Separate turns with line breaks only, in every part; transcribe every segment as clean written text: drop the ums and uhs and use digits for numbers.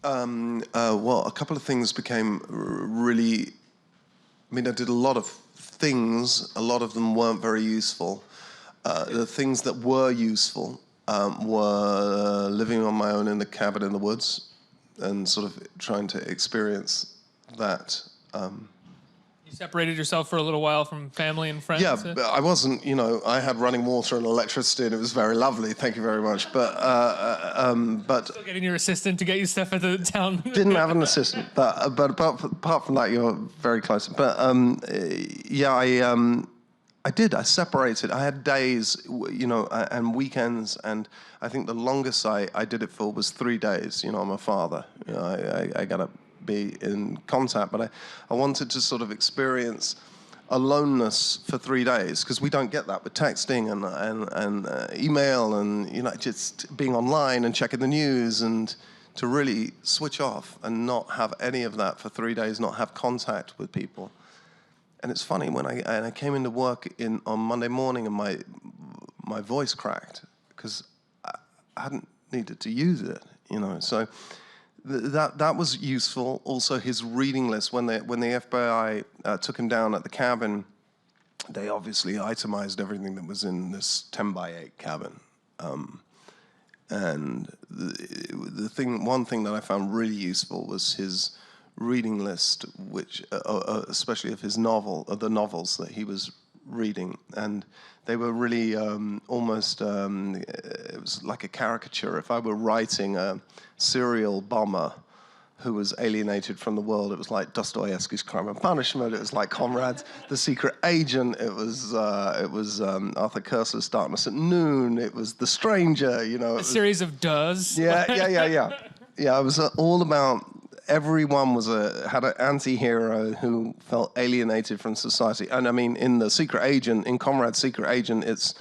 Well, a couple of things became really... I mean, I did a lot of things. A lot of them weren't very useful. The things that were useful were living on my own in the cabin in the woods and sort of trying to experience that.
You separated yourself for a little while from family and friends?
Yeah, but I wasn't, I had running water and electricity and it was very lovely, thank you very much. But
Still getting your assistant to get you stuff at the town?
Didn't have an assistant, but apart from that, you're very close. But yeah, I did. I separated. I had days, and weekends, and I think the longest I did it for was 3 days. I'm a father. I gotta be in contact, but I wanted to sort of experience aloneness for 3 days, because we don't get that with texting and email and just being online and checking the news, and to really switch off and not have any of that for 3 days, not have contact with people. And it's funny, when I came into work on Monday morning and my voice cracked because I hadn't needed to use it, so that was useful. Also, his reading list, when the FBI took him down at the cabin, they obviously itemized everything that was in this 10-by-8 cabin. And one thing that I found really useful was his reading list, which especially of the novels that he was reading, and they were really almost, it was like a caricature. If I were writing a serial bomber who was alienated from the world, it was like Dostoevsky's Crime and Punishment. It was like Conrad's The Secret Agent. It was Arthur Koestler's Darkness at Noon. It was The Stranger.
A series of does.
Yeah. Yeah, it was all about. Everyone had an anti-hero who felt alienated from society. And I mean, in Conrad's Secret Agent, it's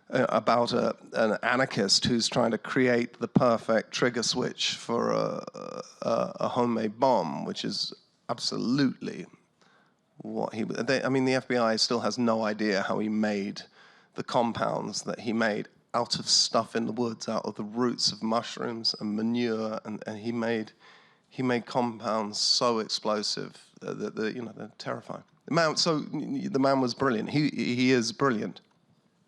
about an anarchist who's trying to create the perfect trigger switch for a homemade bomb, which is absolutely what he... the FBI still has no idea how he made the compounds that he made out of stuff in the woods, out of the roots of mushrooms and manure, and he made compounds so explosive that they're terrifying. The man was brilliant. He is brilliant.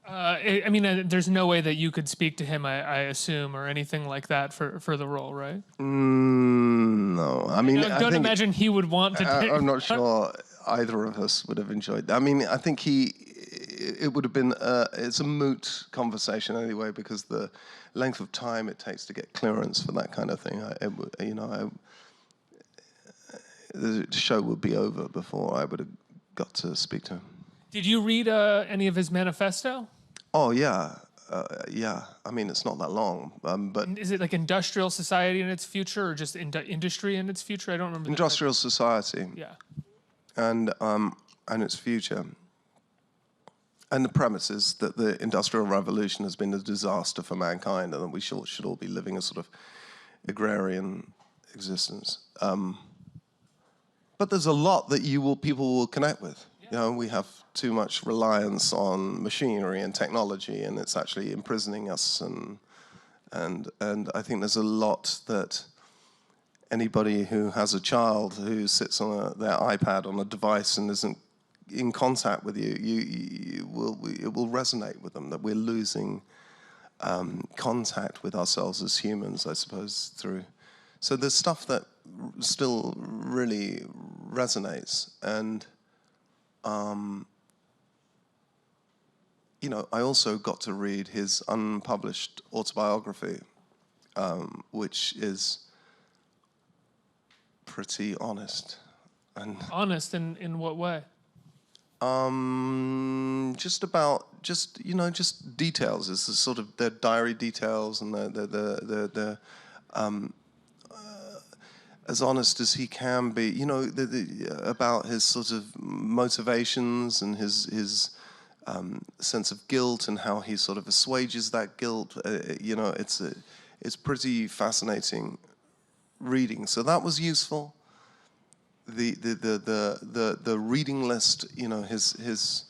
There's no way that you could speak to him, I assume, or anything like that for the role, right?
No. I think,
imagine he would want to.
I'm not sure either of us would have enjoyed that. I think it would have been. It's a moot conversation anyway, because the length of time it takes to get clearance for that kind of thing. The show would be over before I would have got to speak to him.
Did you read any of his manifesto?
Oh, yeah. Yeah. It's not that long. But
is it like industrial society in its future, or just industry in its future? I don't remember.
Industrial society.
Yeah.
And its future. And the premise is that the Industrial Revolution has been a disaster for mankind, and that we should all be living a sort of agrarian existence. But there's a lot that people will connect with. We have too much reliance on machinery and technology, and it's actually imprisoning us. And I think there's a lot that anybody who has a child who sits on their iPad on a device and isn't in contact with you, it will resonate with them, that we're losing contact with ourselves as humans, I suppose, through. So there's stuff that still really resonates, and I also got to read his unpublished autobiography, which is pretty honest. And
honest in what way?
Just details. It's the sort of their diary details, and the as honest as he can be, about his sort of motivations and his sense of guilt, and how he sort of assuages that guilt. It's pretty fascinating reading. So that was useful. The reading list, his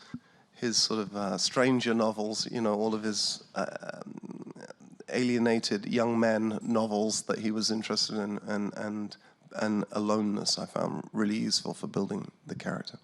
sort of stranger novels, all of his alienated young men novels that he was interested in, and aloneness I found really useful for building the character.